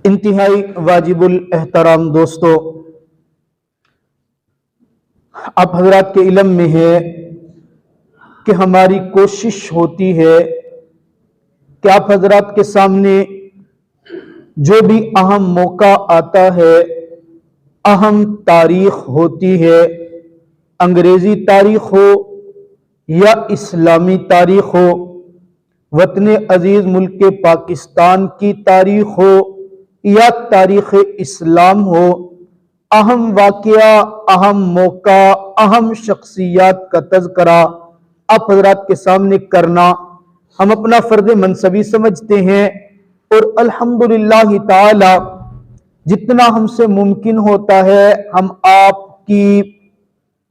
انتہائی واجب الاحترام دوستو، آپ حضرات کے علم میں ہے کہ ہماری کوشش ہوتی ہے کہ آپ حضرات کے سامنے جو بھی اہم موقع آتا ہے، اہم تاریخ ہوتی ہے، انگریزی تاریخ ہو یا اسلامی تاریخ ہو، وطن عزیز ملک پاکستان کی تاریخ ہو یا تاریخ اسلام ہو، اہم واقعہ، اہم موقع، اہم شخصیات کا تذکرہ آپ حضرات کے سامنے کرنا ہم اپنا فرض منصبی سمجھتے ہیں، اور الحمدللہ تعالی جتنا ہم سے ممکن ہوتا ہے ہم آپ کی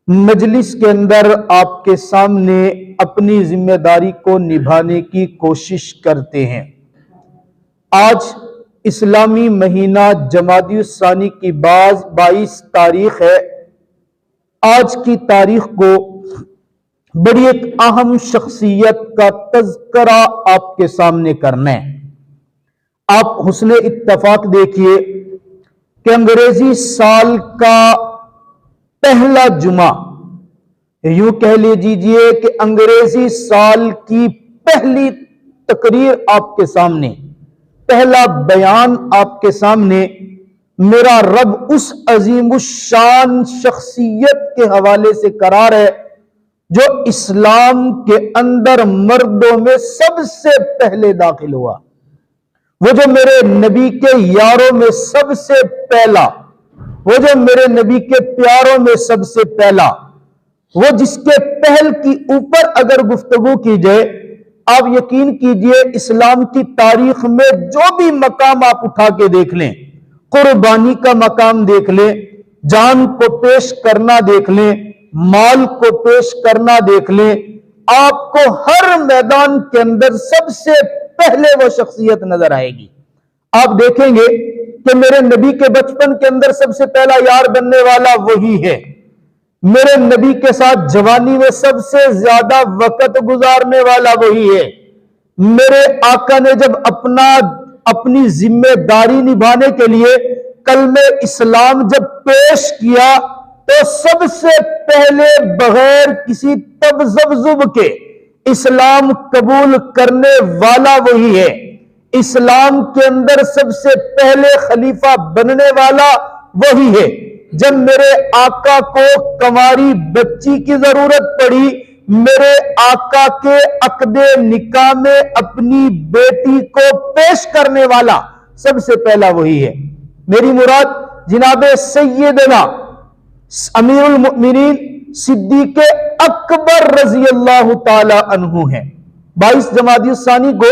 مجلس کے اندر آپ کے سامنے اپنی ذمہ داری کو نبھانے کی کوشش کرتے ہیں۔ آج اسلامی مہینہ جمادی الثانی کی 22 تاریخ ہے۔ آج کی تاریخ کو بڑی ایک اہم شخصیت کا تذکرہ آپ کے سامنے کرنا ہے۔ آپ حسن اتفاق دیکھیے کہ انگریزی سال کا پہلا جمعہ، یوں کہہ لیجیے کہ انگریزی سال کی پہلی تقریر آپ کے سامنے، پہلا بیان آپ کے سامنے میرا رب اس عظیم الشان شخصیت کے حوالے سے قرار ہے جو اسلام کے اندر مردوں میں سب سے پہلے داخل ہوا، وہ جو میرے نبی کے یاروں میں سب سے پہلا، وہ جو میرے نبی کے پیاروں میں سب سے پہلا، وہ جس کے پہل کی اوپر اگر گفتگو کی جائے، آپ یقین کیجئے اسلام کی تاریخ میں جو بھی مقام آپ اٹھا کے دیکھ لیں، قربانی کا مقام دیکھ لیں، جان کو پیش کرنا دیکھ لیں، مال کو پیش کرنا دیکھ لیں، آپ کو ہر میدان کے اندر سب سے پہلے وہ شخصیت نظر آئے گی۔ آپ دیکھیں گے کہ میرے نبی کے بچپن کے اندر سب سے پہلا یار بننے والا وہی ہے، میرے نبی کے ساتھ جوانی میں سب سے زیادہ وقت گزارنے والا وہی ہے، میرے آقا نے جب اپنی ذمہ داری نبھانے کے لیے کلمہ اسلام جب پیش کیا تو سب سے پہلے بغیر کسی تذبذب کے اسلام قبول کرنے والا وہی ہے، اسلام کے اندر سب سے پہلے خلیفہ بننے والا وہی ہے۔ جب میرے آقا کو کنواری بچی کی ضرورت پڑی، میرے آقا کے عقد نکاح میں اپنی بیٹی کو پیش کرنے والا سب سے پہلا وہی ہے۔ میری مراد جناب سیدنا امیر المؤمنین صدیق اکبر رضی اللہ تعالی عنہ ہیں۔ 22 جمادی الثانی کو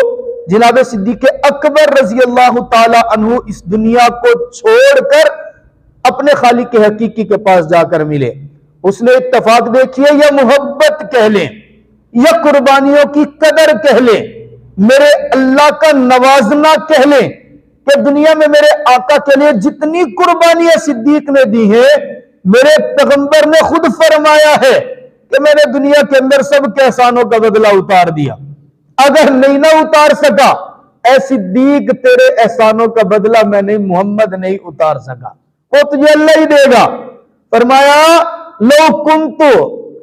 جناب صدیق اکبر رضی اللہ تعالی عنہ اس دنیا کو چھوڑ کر اپنے خالق حقیقی کے پاس جا کر ملے۔ اس نے اتفاق دیکھیے، یا محبت کہہ لیں یا قربانیوں کی قدر کہہ لیں، میرے اللہ کا نوازنا کہہ لیں کہ دنیا میں میرے آقا کے لیے جتنی قربانیاں صدیق نے دی ہیں، میرے پیغمبر نے خود فرمایا ہے کہ میں نے دنیا کے اندر سب کے احسانوں کا بدلہ اتار دیا، اگر نہیں نہ اتار سکا، اے صدیق تیرے احسانوں کا بدلہ میں نہیں، محمد نہیں اتار سکا، وہ تجھے اللہ ہی دے گا۔ فرمایا لو کنتو،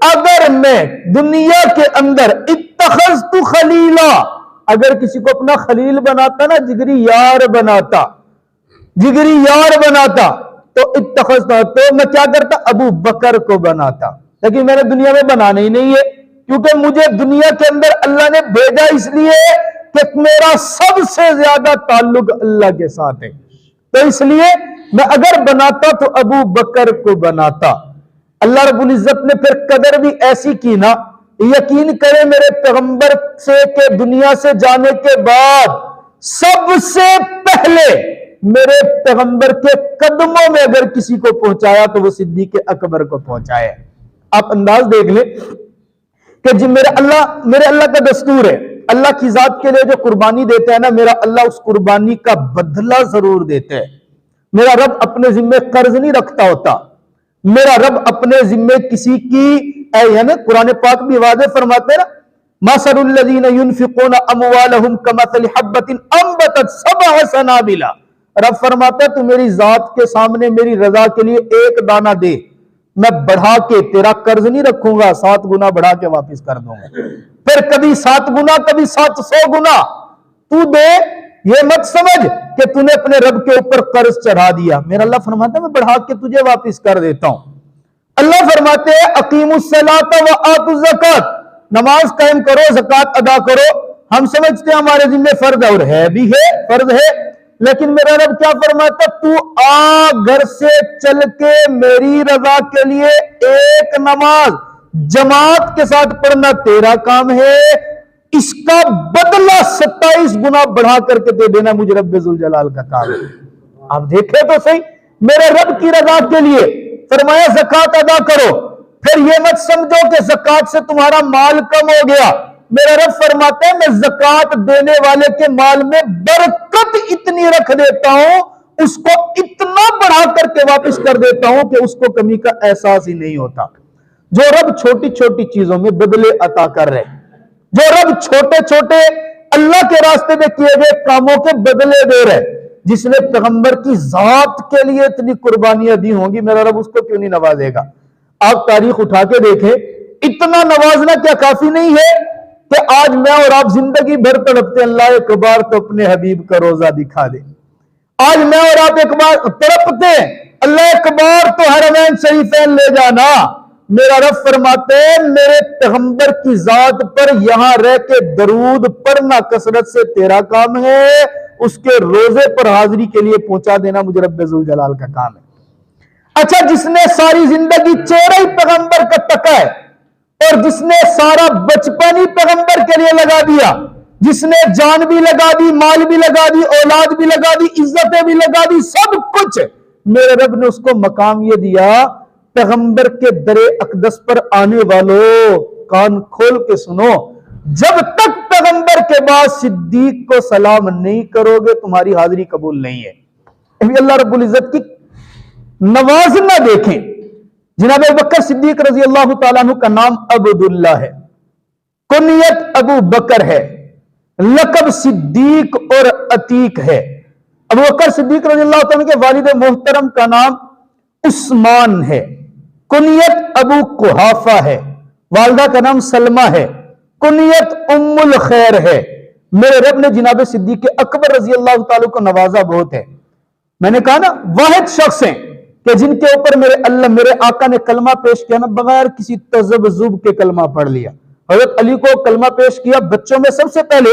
اگر میں دنیا کے اندر اتخذت خلیلا، اگر کسی کو اپنا خلیل بناتا نا، جگری یار بناتا، جگری یار بناتا، تو اتخذتا، تو میں کیا کرتا؟ ابو بکر کو بناتا، لیکن میں نے دنیا میں بنانا ہی نہیں ہے، کیونکہ مجھے دنیا کے اندر اللہ نے بھیجا اس لیے کہ میرا سب سے زیادہ تعلق اللہ کے ساتھ ہے، تو اس لیے میں اگر بناتا تو ابو بکر کو بناتا۔ اللہ رب العزت نے پھر قدر بھی ایسی کی نا، یقین کرے میرے پیغمبر سے کہ دنیا سے جانے کے بعد سب سے پہلے میرے پیغمبر کے قدموں میں اگر کسی کو پہنچایا تو وہ صدیق اکبر کو پہنچایا۔ آپ انداز دیکھ لیں کہ جب میرے اللہ کا دستور ہے، اللہ کی ذات کے لیے جو قربانی دیتا ہے نا، میرا اللہ اس قربانی کا بدلہ ضرور دیتا ہے۔ میرا رب اپنے ذمے قرض نہیں رکھتا ہوتا، میرا رب اپنے ذمے کسی کی قرآن پاک بھی واضح فرماتے ہیں نا، مَثَلُ الَّذِينَ يُنْفِقُونَ أَمْوَالَهُمْ كَمَثَلِ حَبَّةٍ أَنبَتَتْ سَبْعَ سَنَابِلَ رب فرماتا ہے تو میری ذات کے سامنے میری رضا کے لیے ایک دانہ دے، میں بڑھا کے تیرا قرض نہیں رکھوں گا، 7 گنا بڑھا کے واپس کر دوں گا۔ پھر کبھی 7 گنا، کبھی 700 گنا تو دے، یہ مت سمجھ کہ تو نے اپنے رب کے اوپر قرض چڑھا دیا۔ میرا اللہ فرماتا ہے میں بڑھا کے تجھے واپس کر دیتا ہوں۔ اللہ فرماتے ہیں اقیموا الصلاۃ وآتوا الزکوۃ، نماز قائم کرو، زکوٰۃ ادا کرو۔ ہم سمجھتے ہیں ہمارے ذمہ فرض ہے، اور ہے بھی ہے، فرض ہے، لیکن میرا رب کیا فرماتا ہے تو آ گھر سے چل کے میری رضا کے لیے ایک نماز جماعت کے ساتھ پڑھنا تیرا کام ہے، اس کا بدلہ 27 گنا بڑھا کر کے دے دینا مجھے رب ذوالجلال کا کام ہے۔ آپ دیکھیں تو صحیح، میرے رب کی رضا کے لیے فرمایا زکوٰۃ ادا کرو۔ پھر یہ مت سمجھو کہ زکوٰۃ سے تمہارا مال کم ہو گیا، میرا رب فرماتا ہے میں زکوٰۃ دینے والے کے مال میں برکت اتنی رکھ دیتا ہوں، اس کو اتنا بڑھا کر کے واپس کر دیتا ہوں کہ اس کو کمی کا احساس ہی نہیں ہوتا۔ جو رب چھوٹی چھوٹی چیزوں میں بدلے عطا کر رہے، جو رب چھوٹے چھوٹے اللہ کے راستے میں کیے گئے کاموں کے بدلے دے رہے، جس نے پیغمبر کی ذات کے لیے اتنی قربانیاں دی ہوں گی، میرا رب اس کو کیوں نہیں نوازے گا؟ آپ تاریخ اٹھا کے دیکھیں، اتنا نوازنا کیا کافی نہیں ہے کہ آج میں اور آپ زندگی بھر تڑپتے اللہ ایک بار تو اپنے حبیب کا روزہ دکھا دے۔ آج میں اور آپ ایک بار تڑپتے اللہ ایک بار تو حرمین شریفین لے جانا۔ میرا رب فرماتے ہیں میرے پیغمبر کی ذات پر یہاں رہ کے درود پڑھنا کثرت سے تیرا کام ہے، اس کے روزے پر حاضری کے لیے پہنچا دینا مجھے رب ذوالجلال کا کام ہے۔ اچھا، جس نے ساری زندگی چہرہ ہی پیغمبر کا تکا ہے، اور جس نے سارا بچپن ہی پیغمبر کے لیے لگا دیا، جس نے جان بھی لگا دی، مال بھی لگا دی، اولاد بھی لگا دی، عزتیں بھی لگا دی، سب کچھ، میرے رب نے اس کو مقام یہ دیا، پیغمبر کے در اقدس پر آنے والوں کان کھول کے سنو، جب تک پیغمبر کے بعد صدیق کو سلام نہیں کرو گے تمہاری حاضری قبول نہیں ہے۔ ابھی اللہ رب العزت کی نوازنا دیکھیں، جناب ابوبکر صدیق رضی اللہ تعالیٰ عنہ کا نام عبداللہ ہے، کنیت ابو بکر ہے، لقب صدیق اور عتیق ہے۔ ابوبکر صدیق رضی اللہ تعالیٰ عنہ کے والد محترم کا نام عثمان ہے، کنیت ابو قحافہ ہے، والدہ کا نام سلمہ ہے، کنیت ام الخیر ہے۔ میرے رب نے جناب صدیق اکبر رضی اللہ تعالیٰ کو نوازا بہت ہے۔ میں نے کہا نا واحد شخص ہیں کہ جن کے اوپر میرے آقا نے کلمہ پیش کیا نا بغیر کسی تذبذب کے کلمہ پڑھ لیا۔ حضرت علی کو کلمہ پیش کیا، بچوں میں سب سے پہلے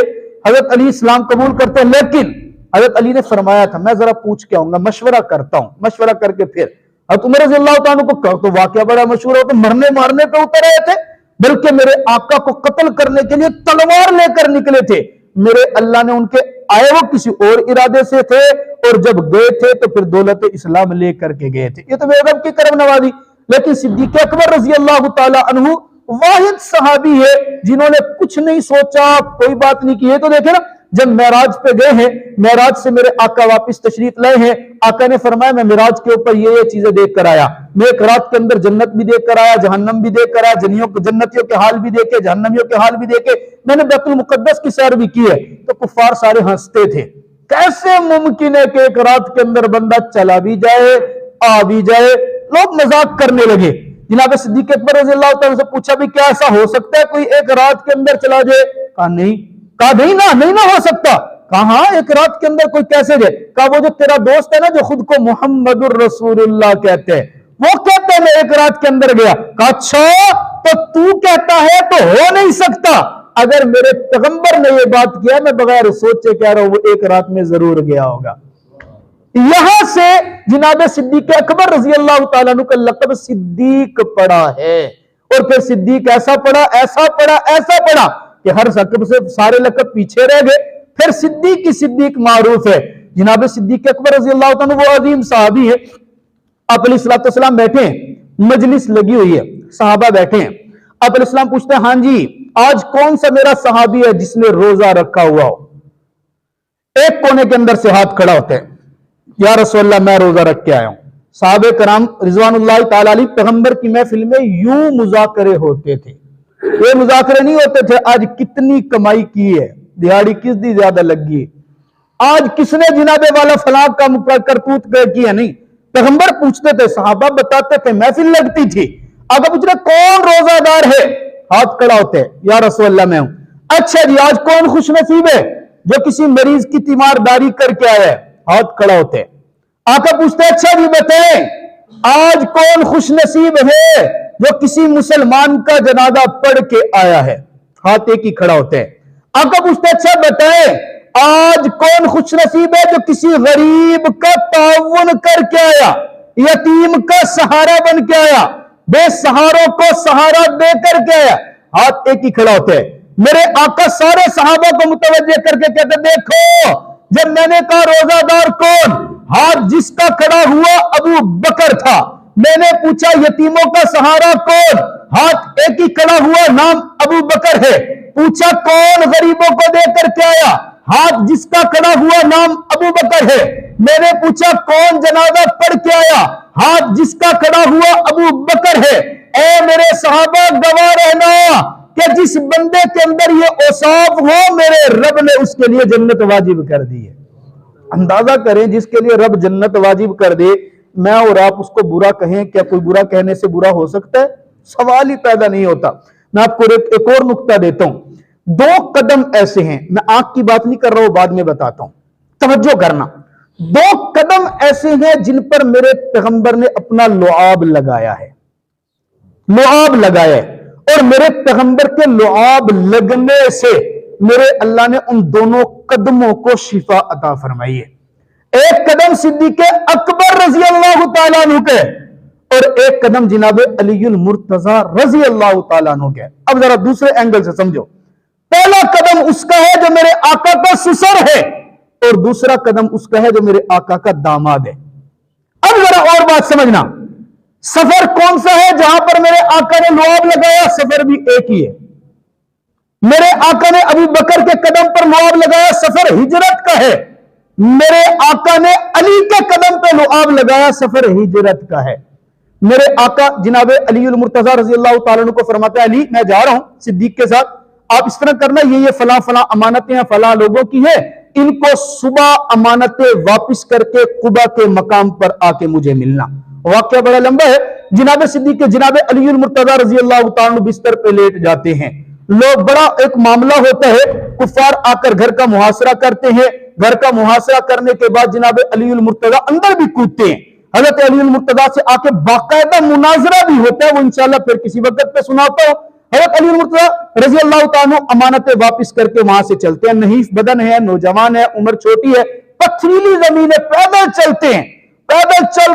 حضرت علی اسلام قبول کرتے ہیں، لیکن حضرت علی نے فرمایا تھا میں ذرا پوچھ کے آؤں گا، مشورہ کرتا ہوں، مشورہ کر کے پھر۔ حضرت عمر رضی اللہ تعالیٰ کو تو واقعہ بڑا مشہور ہو، تو مرنے مارنے پہ اتر رہے تھے، بلکہ میرے آقا کو قتل کرنے کے لیے تلوار لے کر نکلے تھے۔ میرے اللہ نے ان کے آئے وہ کسی اور ارادے سے تھے، اور جب گئے تھے تو پھر دولت اسلام لے کر کے گئے تھے۔ یہ تو میرے رب کی کرم نوازی۔ لیکن صدیق اکبر رضی اللہ تعالی عنہ واحد صحابی ہے جنہوں نے کچھ نہیں سوچا، کوئی بات نہیں کی ہے۔ تو دیکھیں نا جب معراج پہ گئے ہیں، معراج سے میرے آقا واپس تشریف لائے ہیں، آقا نے فرمایا میں معراج کے اوپر یہ چیزیں دیکھ کر آیا، میں ایک رات کے اندر جنت بھی دیکھ کر آیا، جہنم بھی دیکھ کر آیا، جنتیوں کے حال بھی دیکھے، جہنمیوں کے حال بھی دیکھے، میں نے بیت المقدس کی سیر بھی کی ہے۔ تو کفار سارے ہنستے تھے، کیسے ممکن ہے کہ ایک رات کے اندر بندہ چلا بھی جائے آ بھی جائے؟ لوگ مذاق کرنے لگے۔ جناب صدیق اکبر رضی اللہ تعالیٰ سے پوچھا بھی کیا ایسا ہو سکتا ہے کوئی ایک رات کے اندر چلا جائے؟ کہا نہیں، کہا نہیں نہ ہو سکتا۔ کہا ہاں ایک رات کے اندر کوئی کیسے جائے؟ کہا وہ جو تیرا دوست ہے نا جو خود کو محمد الرسول اللہ کہتے ہیں، وہ کہتے ہیں میں ایک رات کے اندر گیا۔ کہا اچھا تو کہتا ہے تو ہو نہیں سکتا، اگر میرے پیغمبر نے یہ بات کیا میں بغیر سوچے کہہ رہا ہوں وہ ایک رات میں ضرور گیا ہوگا۔ یہاں سے جناب صدیق اکبر رضی اللہ تعالیٰ عنہ کا لقب صدیق پڑا ہے، اور پھر صدیق ایسا پڑا کہ ہر لقب سے سارے لقب پیچھے رہ گئے، پھر صدیق کی صدیق معروف ہے۔ جناب صدیق اکبر رضی اللہ تعالیٰ عنہ وہ عظیم صحابی ہے۔ آپ علیہ الصلوۃ والسلام بیٹھے ہیں، مجلس لگی ہوئی ہے، صحابہ بیٹھے ہیں، آپ علیہ السلام پوچھتے ہیں ہاں جی آج کون سا میرا صحابی ہے جس نے روزہ رکھا ہوا ہو؟ ایک کونے کے اندر سے ہاتھ کھڑا ہوتا ہے، یا رسول اللہ میں روزہ رکھ کے آیا ہوں۔ صحابہ کرام رضوان اللہ تعالی علیہ پیغمبر کی محفل میں یوں مذاکرے ہوتے تھے، یہ مذاکرے نہیں ہوتے تھے آج کتنی کمائی کی ہے، دیہاڑی کس دی زیادہ لگ گئی، آج کس نے جناب والا فلاں کا کرتوت کیا؟ نہیں، پیغمبر پوچھتے تھے، صحابہ بتاتے تھے، محفل لگتی تھی، اگر پوچھ رہے کون روزہ دار ہے، ہاتھ کھڑا ہوتے ہیں، یا رسول اللہ میں ہوں۔ اچھا جی، آج کون خوش نصیب ہے جو کسی مریض کی تیمارداری کر کے آیا ہے، ہاتھ کھڑا ہوتے ہیں۔ آقا پوچھتے ہیں اچھا جی بتائیں آج کون خوش نصیب ہے جو کسی مسلمان کا جنازہ پڑھ کے آیا ہے، ہاتھ ایک ہی کھڑا ہوتے ہیں۔ آقا پوچھتے ہیں اچھا بتائیں آج کون خوش نصیب ہے جو کسی غریب کا تعاون کر کے آیا، یتیم کا سہارا بن کے آیا، بے سہاروں کو سہارا دے کر کے آیا، ہاتھ ایک ہی کھڑا ہوتے ہیں۔ میرے آقا سارے صحابہ کو متوجہ کر کے کہتے دیکھو جب میں نے کہا روزہ دار کون، ہاتھ جس کا کھڑا ہوا ابو بکر تھا۔ میں نے پوچھا یتیموں کا سہارا کون، ہاتھ ایک ہی کھڑا ہوا، نام ابو بکر ہے۔ پوچھا کون غریبوں کو دے کر کے آیا، ہاتھ جس کا کھڑا ہوا نام ابو بکر ہے۔ میں نے پوچھا کون جنازہ پڑھ کے آیا، ہاتھ جس کا کھڑا ہوا ابو بکر ہے۔ اے میرے صحابہ گواہ رہنا کہ جس بندے کے اندر یہ اوصاف ہو میرے رب نے اس کے لیے جنت واجب کر دی ہے۔ اندازہ کریں جس کے لیے رب جنت واجب کر دے، میں اور آپ اس کو برا کہیں، کیا کوئی برا کہنے سے برا ہو سکتا ہے؟ سوال ہی پیدا نہیں ہوتا۔ میں آپ کو ایک اور نقطہ دیتا ہوں، 2 قدم ایسے ہیں، میں آنکھ کی بات نہیں کر رہا ہوں، بعد میں بتاتا ہوں، توجہ کرنا۔ 2 قدم ایسے ہیں جن پر میرے پیغمبر نے اپنا لعاب لگایا ہے، لعاب لگایا ہے، اور میرے پیغمبر کے لعاب لگنے سے میرے اللہ نے ان دونوں قدموں کو شفا عطا فرمائی ہے۔ ایک قدم صدیق اکبر رضی اللہ تعالیٰ عنہ کے، اور ایک قدم جناب علی المرتضی رضی اللہ تعالیٰ عنہ کے۔ اب ذرا دوسرے اینگل سے سمجھو، پہلا قدم اس کا ہے جو میرے آقا کا سسر ہے، اور دوسرا قدم اس کا ہے جو میرے آقا کا داماد ہے۔ اب ذرا اور بات سمجھنا، سفر کون سا ہے جہاں پر میرے آقا نے لعاب لگایا؟ سفر بھی ایک ہی ہے۔ میرے آقا نے ابو بکر کے قدم پر لعاب لگایا، سفر ہجرت کا ہے۔ میرے آقا نے علی کے قدم پر لعاب لگایا، سفر ہجرت کا ہے۔ میرے آقا جناب علی المرتضی رضی اللہ تعالیٰ عنہ کو فرماتا ہے علی میں جا رہا ہوں صدیق کے ساتھ، آپ اس طرح کرنا، یہ فلاں فلاں امانتیں ہیں فلاں لوگوں کی ہیں، ان کو صبح امانتیں واپس کر کے قبا کے مقام پر آ کے مجھے ملنا۔ واقعہ بڑا لمبا ہے۔ جناب صدیق کے جناب علی المرتضی رضی اللہ تعالیٰ عنہ بستر پہ لیٹ جاتے ہیں، لوگ بڑا ایک معاملہ ہوتا ہے، کفار آ کر گھر کا محاصرہ کرتے ہیں، گھر کا محاصرہ کرنے کے بعد جناب علی المرتضی اندر بھی کودتے ہیں، حضرت علی المرتضی سے آ کے باقاعدہ مناظرہ بھی ہوتا ہے، وہ انشاءاللہ پھر کسی وقت پہ سناتا ہوں۔ حضرت علی المرتضی رضی اللہ تعالیٰ عنہ امانتیں واپس کر کے وہاں سے چلتے ہیں، نحیف بدن ہے، نوجوان ہے، عمر چھوٹی ہے، پتھریلی زمین ہے، پیدل چلتے ہیں، پیدل چل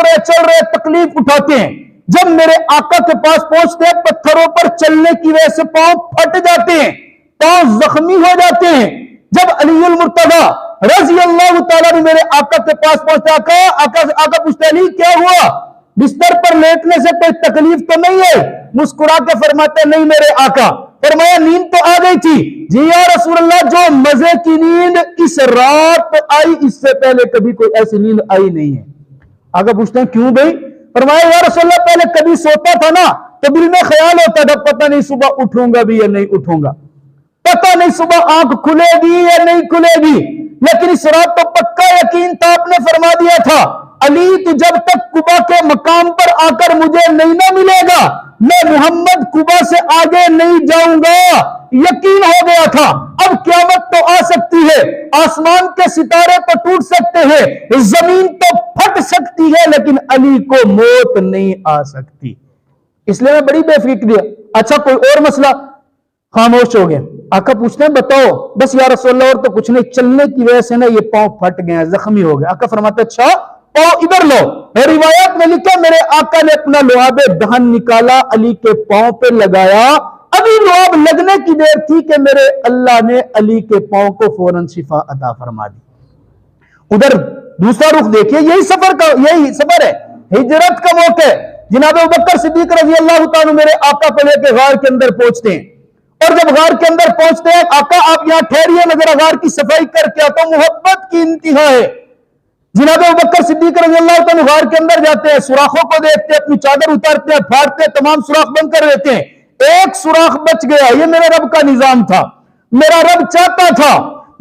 رہے تکلیف اٹھاتے ہیں۔ جب میرے آقا کے پاس پہنچتے ہیں پتھروں پر چلنے کی وجہ سے پاؤں پھٹ جاتے ہیں، پاؤں زخمی ہو جاتے ہیں۔ جب علی المرتضی رضی اللہ تعالیٰ نے میرے آقا کے پاس پہنچتا، آقا پوچھتے علی کیا ہوا، بستر پر لیٹنے سے کوئی تکلیف تو نہیں ہے؟ مسکرا کے فرماتے نہیں میرے آقا۔ فرمایا نیند تو آ گئی تھی؟ جی یا رسول اللہ جو مزے کی نیند اس رات آئی اس سے پہلے کبھی کوئی ایسی نیند آئی نہیں ہے۔ آقا پوچھتے ہیں کیوں بھائی؟ فرمایا یا رسول اللہ پہلے کبھی سوتا تھا نا تو دل میں خیال ہوتا تھا پتہ نہیں صبح اٹھوں گا بھی یا نہیں اٹھوں گا، پتہ نہیں صبح آنکھ کھلے گی یا نہیں کھلے گی، لیکن اس رات تو پکا یقین تھا، آپ نے فرما دیا تھا علی تو جب تک قبا کے مقام پر آ کر مجھے نہیں نہ ملے گا میں محمد قبا سے آگے نہیں جاؤں گا۔ یقین ہو گیا تھا اب قیامت تو آ سکتی ہے، آسمان کے ستارے تو ٹوٹ سکتے ہیں، زمین تو پھٹ سکتی ہے، لیکن علی کو موت نہیں آ سکتی۔ اس لیے میں بڑی بے فکری ہے۔ اچھا کوئی اور مسئلہ؟ خاموش ہو گئے۔ آقا پوچھتے ہیں بتاؤ؟ بس یا رسول اللہ اور تو کچھ نہیں، چلنے کی وجہ سے نا یہ پاؤں پھٹ گئے ہیں، زخمی ہو گئے۔ آقا فرماتے اچھا پاؤں ادھر لو۔ روایات میں لکھا میرے آقا نے اپنا لعاب دہن نکالا، علی کے پاؤں پہ لگایا، ابھی لعاب لگنے کی دیر تھی کہ میرے اللہ نے علی کے پاؤں کو فوراً شفا عطا فرما دی۔ ادھر دوسرا رخ دیکھیے، یہی سفر ہے، ہجرت کا موقع ہے۔ جناب ابوبکر صدیق رضی اللہ تعالیٰ میرے آقا کو لے کے غار کے اندر پہنچتے ہیں، اور جب غار کے اندر پہنچتے ہیں آقا آپ یہاں ٹھہریے میں ذرا غار کی صفائی کر کے آتا ہوں، محبت کی انتہا ہے۔ جناب ابوبکر صدیق رضی اللہ تعالیٰ غار کے اندر جاتے ہیں، سوراخوں کو دیکھتے ہیں، اپنی چادر اتارتے ہیں، پھاڑتے ہیں، تمام سوراخ بند کر دیتے ہیں، ایک سوراخ بچ گیا۔ یہ میرے رب کا نظام تھا، میرا رب چاہتا تھا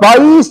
22